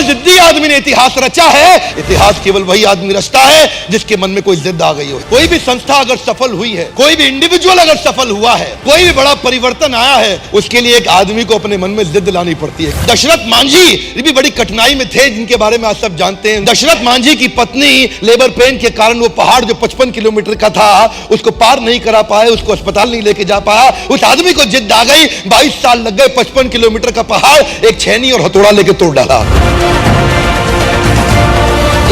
जिद्दी आदमी ने इतिहास रचा है, इतिहास केवल वही आदमी रचता है जिसके मन में कोई जिद आ गई हो। कोई भी संस्था अगर सफल हुई है, कोई भी इंडिविजुअल अगर सफल हुआ है, कोई भी बड़ा परिवर्तन आया है, उसके लिए एक आदमी को अपने मन में जिद लानी पड़ती है। दशरथ मांझी भी बड़ी कठिनाई में थे, जिनके बारे में आज सब जानते हैं। दशरथ मांझी की पत्नी लेबर पेन के कारण वो पहाड़ जो 55 किलोमीटर का था उसको पार नहीं करा पाए, उसको अस्पताल नहीं लेके जा पाया। उस आदमी को जिद आ गई, 22 साल लग गए, 55 किलोमीटर का पहाड़ एक छेनी और हथौड़ा लेके तोड़ डाला।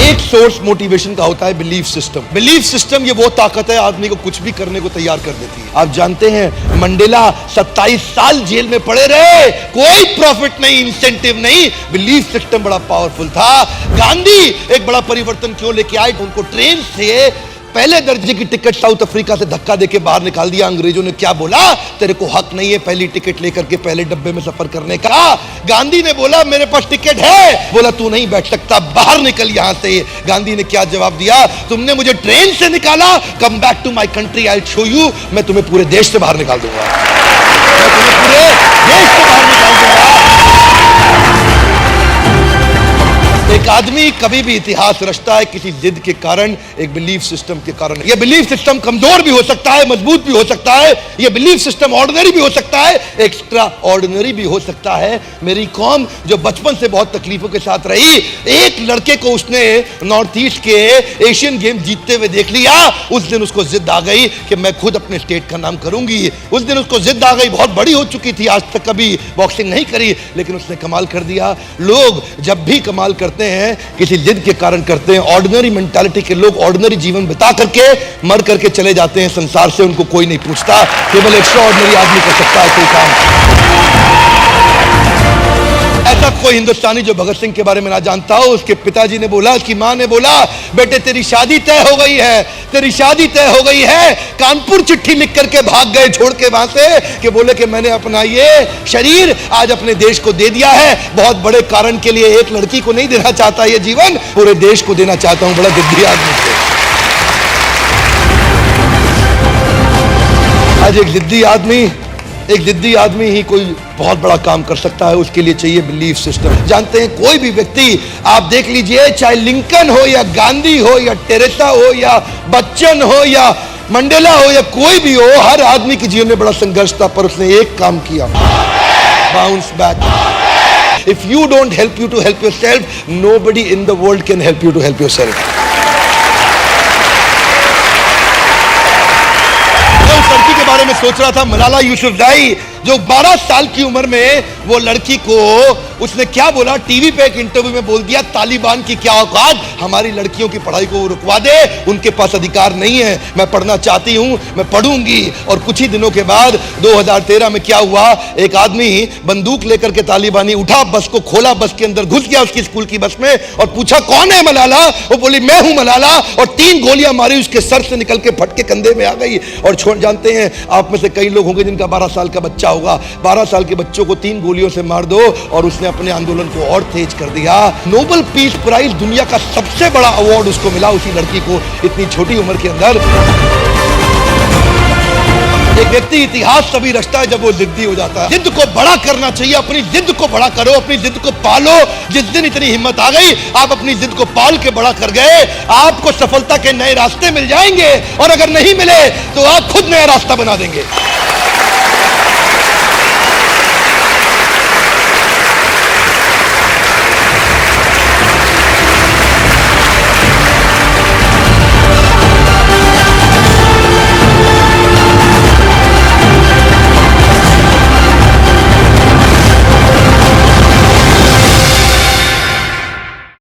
एक सोर्स मोटिवेशन का होता है बिलीफ सिस्टम। बिलीफ सिस्टम ये वो ताकत है आदमी को कुछ भी करने को तैयार कर देती है। आप जानते हैं मंडेला 27 साल जेल में पड़े रहे, कोई प्रॉफिट नहीं, इंसेंटिव नहीं, बिलीफ सिस्टम बड़ा पावरफुल था। गांधी एक बड़ा परिवर्तन क्यों लेके आए? उनको ट्रेन से पहले दर्जे की टिकट साउथ अफ्रीका से धक्का देके बाहर निकाल दिया। अंग्रेजों ने क्या बोला? तेरे को हक नहीं है पहली टिकट लेकर के पहले डब्बे में सफर करने का। गांधी ने बोला मेरे पास टिकट है, बोला तू नहीं बैठ सकता, बाहर निकल यहां से। गांधी ने क्या जवाब दिया? तुमने मुझे ट्रेन से निकाला, come back to my country, I will show you, मैं तुम्हें पूरे देश से बाहर निकाल दूंगा, मैं तुम्हें पूरे देश से बाहर निकाल दूंगा। एक आदमी कभी भी इतिहास रचता है किसी जिद के कारण, एक बिलीफ सिस्टम के कारण। यह बिलीफ सिस्टम कमजोर भी हो सकता है, मजबूत भी हो सकता है। यह बिलीफ सिस्टम ऑर्डिनरी भी हो सकता है, एक्स्ट्रा ऑर्डिनरी भी हो सकता है। मेरी कौम जो बचपन से बहुत तकलीफों के साथ रही, एक लड़के को उसने नॉर्थ ईस्ट के एशियन गेम जीतते हुए देख लिया, उस दिन उसको जिद आ गई कि मैं खुद अपने स्टेट का नाम करूंगी। उस दिन उसको जिद आ गई, बहुत बड़ी हो चुकी थी, आज तक कभी बॉक्सिंग नहीं करी, लेकिन उसने कमाल कर दिया। लोग जब भी कमाल करते हैं किसी जिद के कारण करते हैं। ऑर्डिनरी मेंटालिटी के लोग ऑर्डिनरी जीवन बिता करके मर करके चले जाते हैं संसार से, उनको कोई नहीं पूछता। केवल एक्स्ट्राऑर्डिनरी आदमी कर सकता है कोई काम। ऐसा कोई हिंदुस्तानी जो भगत सिंह के बारे में ना जानता हो। उसके पिताजी ने बोला, उसकी मां ने बोला, बेटे तेरी शादी तय हो गई है, तेरी शादी तय हो गई है। कानपुर चिट्ठी लिख करके भाग गए छोड़ के वहां से, कि बोले कि मैंने अपना ये शरीर आज अपने देश को दे दिया है, बहुत बड़े कारण के लिए। एक लड़की को नहीं देना चाहता ये जीवन, पूरे देश को देना चाहता हूं। बड़ा जिद्दी आदमी थे। आज एक जिद्दी आदमी ही कोई बहुत बड़ा काम कर सकता है। उसके लिए चाहिए बिलीफ सिस्टम। जानते हैं कोई भी व्यक्ति आप देख लीजिए, चाहे लिंकन हो या गांधी हो या टेरेसा हो या बच्चन हो या मंडेला हो या कोई भी हो, हर आदमी के जीवन में बड़ा संघर्ष था, पर उसने एक काम किया, bounce back. If you don't help you to help yourself, nobody in the world can help you to help yourself. लड़की के बारे में सोच रहा था, मलाला यूसुफजई, जो 12 साल की उम्र में वो लड़की को उसने क्या बोला, टीवी पे एक इंटरव्यू में बोल दिया, तालिबान की क्या औकात, हमारी लड़कियों की पढ़ाई को रुकवा दे, उनके पास अधिकार नहीं है, मैं पढ़ना चाहती हूं, मैं पढ़ूंगी। और कुछ ही दिनों के बाद 2013 में क्या हुआ, एक आदमी बंदूक लेकर के तालिबानी उठा, बस को खोला, बस के अंदर घुस गया उसकी स्कूल की बस में और पूछा कौन है मलाला? वो बोली मैं हूं मलाला, और 3 गोलियां मारी, उसके सर से निकल के फट के कंधे में आ गई। और जानते हैं आप में से कई लोग होंगे जिनका 12 साल का बच्चा होगा। 12 साल के बच्चों को 3 गोलियों से मार दो, और उसने अपने आंदोलन को और तेज कर दिया। नोबेल पीस प्राइज, दुनिया का सबसे बड़ा अवार्ड उसको मिला, उसी लड़की को, इतनी छोटी उम्र के अंदर। एक व्यक्ति इतिहास तभी रचता है जब वो जिद्दी हो जाता है। जिद को बड़ा करना चाहिए, अपनी जिद को बड़ा करो, अपनी जिद को पालो। जिस दिन इतनी हिम्मत आ गई, आप अपनी जिद को पाल के बड़ा कर गए, आपको सफलता के नए रास्ते मिल जाएंगे, और अगर नहीं मिले तो आप खुद नया रास्ता बना देंगे।